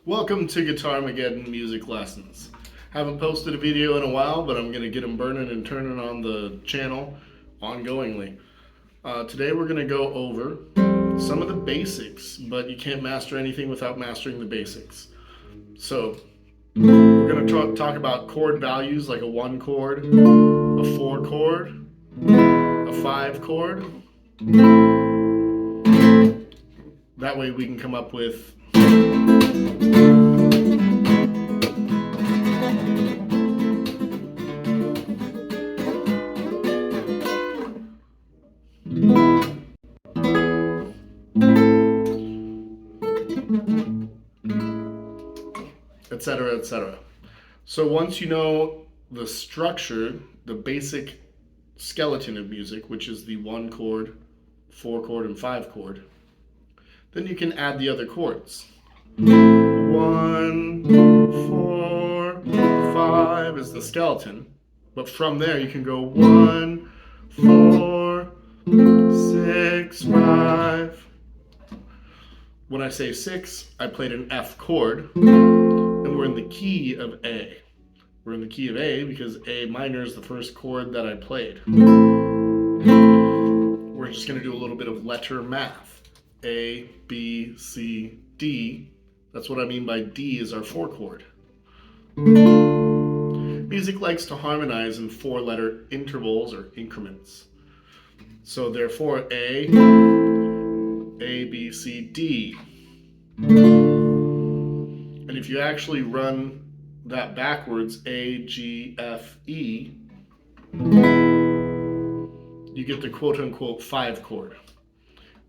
Welcome to Guitarmageddon Music Lessons. Haven't posted a video in a while, but I'm going to get them burning and turning on the channel ongoingly. Today we're going to go over some of the basics, but you can't master anything without mastering the basics. So we're going to talk about chord values like a 1 chord, a 4 chord, a 5 chord. That way we can come up with etc., etc. So once you know the structure, the basic skeleton of music, which is the 1 chord, 4 chord, and 5 chord, then you can add the other chords. 1, 4, 5 is the skeleton, but from there you can go 1, 4, 6, 5. When I say 6, I played an F chord, and we're in the key of A. We're in the key of A because A minor is the first chord that I played. We're just going to do a little bit of letter math. A, B, C, D. That's what I mean by D is our 4 chord. Music likes to harmonize in 4-letter intervals or increments. So therefore A, B, C, D. And if you actually run that backwards, A, G, F, E, you get the quote-unquote 5 chord.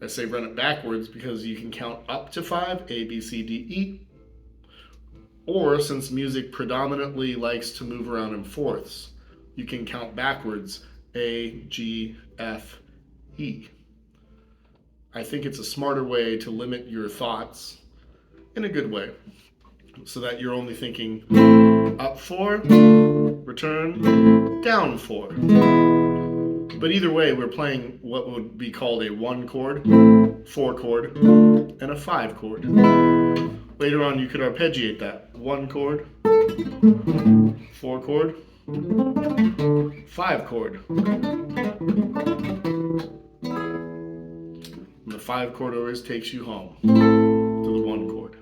I say run it backwards because you can count up to 5, A, B, C, D, E. Or since music predominantly likes to move around in fourths, you can count backwards, A, G, F, E. I think it's a smarter way to limit your thoughts in a good way, so that you're only thinking up 4, return, down 4. But either way, we're playing what would be called a 1 chord, 4 chord, and a 5 chord. Later on, you could arpeggiate that. 1 chord, 4 chord, 5 chord. And the 5 chord always takes you home to the 1 chord.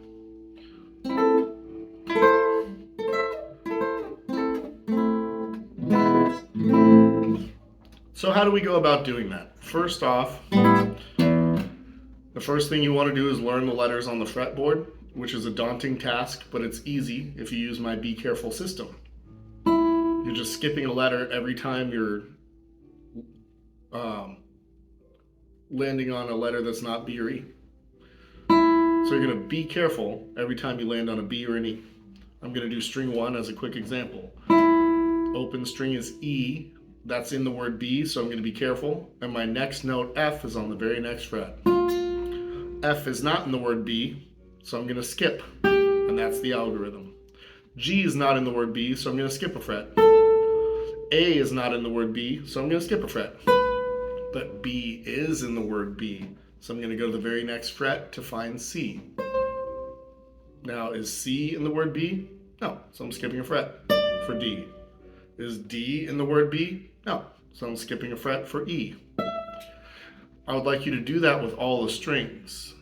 So how do we go about doing that? First off, the first thing you want to do is learn the letters on the fretboard, which is a daunting task, but it's easy if you use my Be Careful system. You're just skipping a letter every time you're landing on a letter that's not B or E. So you're going to be careful every time you land on a B or an E. I'm going to do string 1 as a quick example. Open string is E. That's in the word B, so I'm going to be careful. And my next note, F, is on the very next fret. F is not in the word B, so I'm going to skip. And that's the algorithm. G is not in the word B, so I'm going to skip a fret. A is not in the word B, so I'm going to skip a fret. But B is in the word B, so I'm going to go to the very next fret to find C. Now, is C in the word B? No, so I'm skipping a fret for D. Is D in the word B? No, so I'm skipping a fret for E. I would like you to do that with all the strings.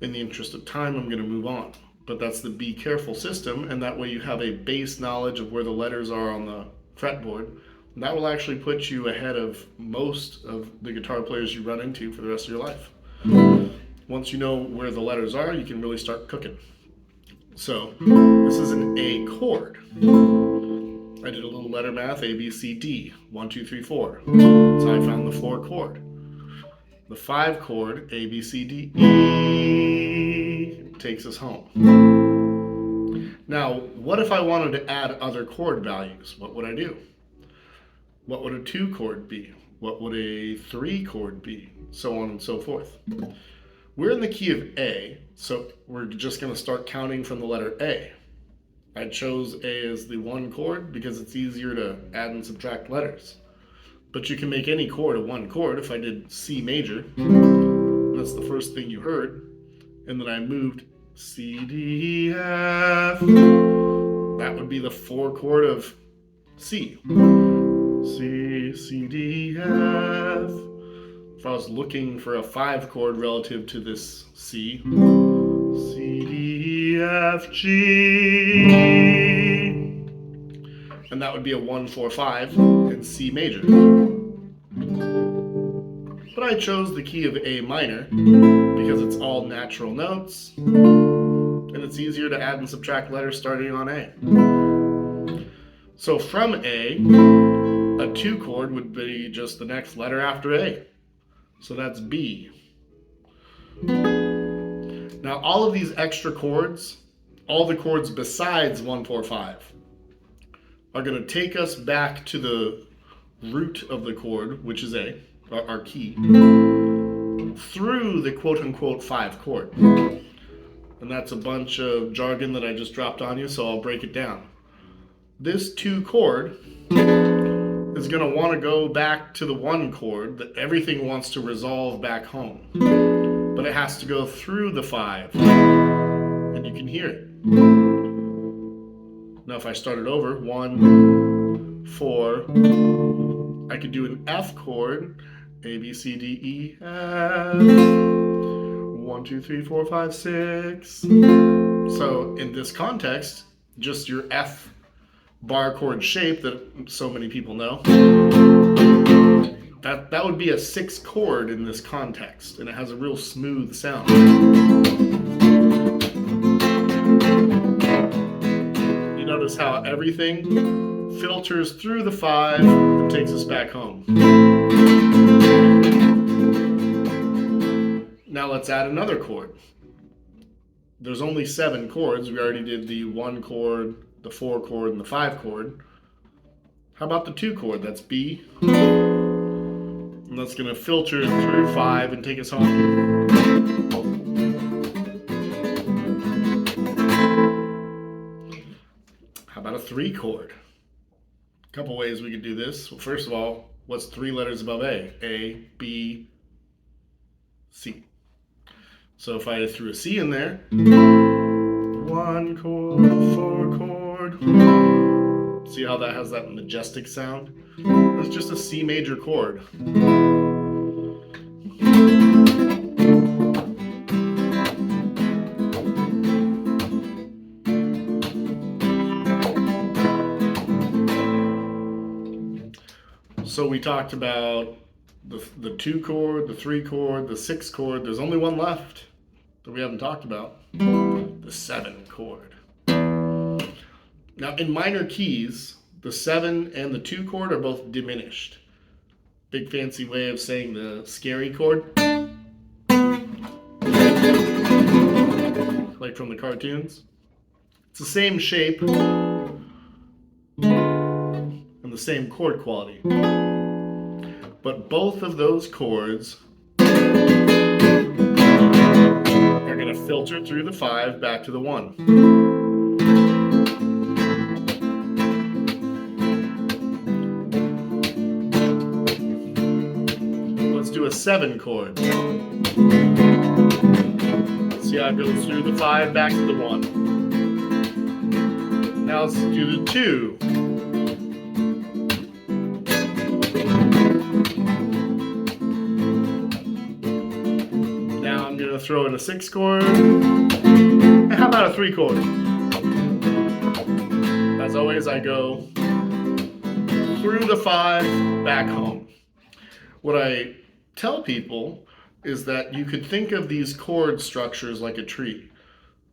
In the interest of time, I'm going to move on. But that's the Be Careful system, and that way you have a base knowledge of where the letters are on the fretboard. And that will actually put you ahead of most of the guitar players you run into for the rest of your life. Once you know where the letters are, you can really start cooking. So, this is an A chord. I did a little letter math, A, B, C, D, 1, 2, 3, 4. So I found the 4 chord. The 5 chord, A, B, C, D, E, takes us home. Now, what if I wanted to add other chord values? What would I do? What would a 2 chord be? What would a 3 chord be? So on and so forth. We're in the key of A, so we're just going to start counting from the letter A. I chose A as the 1 chord because it's easier to add and subtract letters. But you can make any chord a 1 chord. If I did C major, that's the first thing you heard, and then I moved C, D, F, F. That would be the 4 chord of C. C, C, D, F. If I was looking for a 5 chord relative to this C, C, D, F, G. And that would be a 1, 4, 5 in C major. But I chose the key of A minor because it's all natural notes and it's easier to add and subtract letters starting on A. So from A, a 2 chord would be just the next letter after A. So that's B. Now all of these extra chords, all the chords besides 1, 4, 5, are going to take us back to the root of the chord, which is A, our key, through the quote-unquote 5 chord. And that's a bunch of jargon that I just dropped on you, so I'll break it down. This 2 chord is going to want to go back to the 1 chord that everything wants to resolve back home. But it has to go through the 5, and you can hear it. Now if I start it over, 1, 4, I could do an F chord, A, B, C, D, E, F, 1, 2, 3, 4, 5, 6. So in this context, just your F bar chord shape that so many people know, that would be a 6 chord in this context, and it has a real smooth sound. You notice how everything filters through the 5 and takes us back home. Now let's add another chord. There's only 7 chords. We already did the 1 chord, the 4 chord, and the 5 chord. How about the 2 chord? That's B. And that's going to filter through 5 and take us home. How about a 3 chord? A couple ways we could do this. Well, first of all, what's 3 letters above A? A, B, C. So if I threw a C in there, 1 chord, 4 chord. See how that has that majestic sound? That's just a C major chord. So we talked about the 2 chord, the 3 chord, the 6 chord. There's only one left that we haven't talked about, the 7 chord. Now in minor keys, the 7 and the 2 chord are both diminished. Big fancy way of saying the scary chord, like from the cartoons. It's the same shape and the same chord quality. But both of those chords are going to filter through the 5 back to the 1. Let's do a 7 chord. See how it goes through the 5 back to the 1. Now let's do the 2. Now I'm going to throw in a 6 chord. And how about a 3 chord? As always, I go through the 5 back home. What I tell people is that you could think of these chord structures like a tree.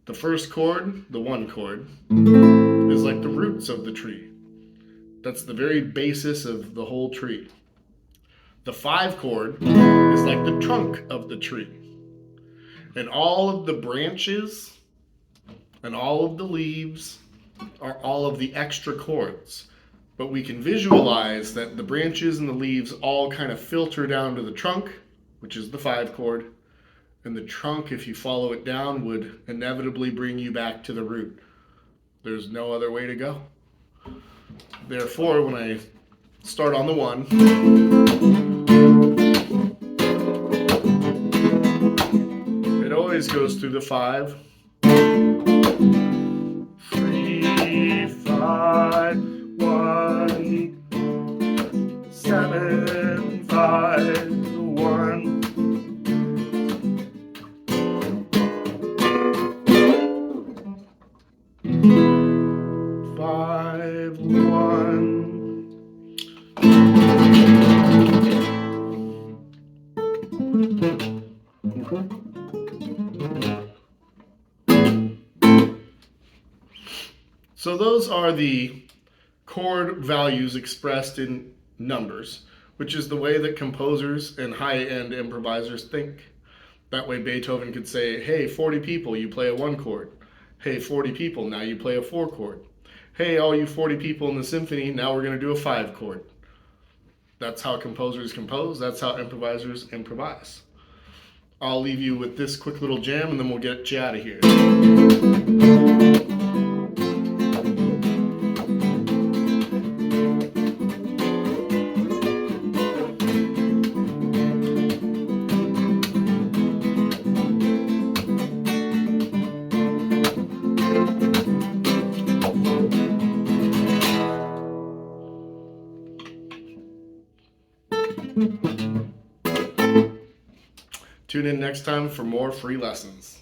The first chord, the 1 chord, is like the roots of the tree. That's the very basis of the whole tree. The 5 chord is like the trunk of the tree. And all of the branches and all of the leaves are all of the extra chords. But we can visualize that the branches and the leaves all kind of filter down to the trunk, which is the 5 chord. And the trunk, if you follow it down, would inevitably bring you back to the root. There's no other way to go. Therefore, when I start on the 1, it always goes through the 5, through 5, 1. So those are the chord values expressed in numbers, which is the way that composers and high-end improvisers think. That way Beethoven could say, hey, 40 people, you play a 1 chord. Hey, 40 people, now you play a 4 chord. Hey, all you 40 people in the symphony, now we're going to do a 5 chord. That's how composers compose. That's how improvisers improvise. I'll leave you with this quick little jam and then we'll get you out of here. Tune in next time for more free lessons.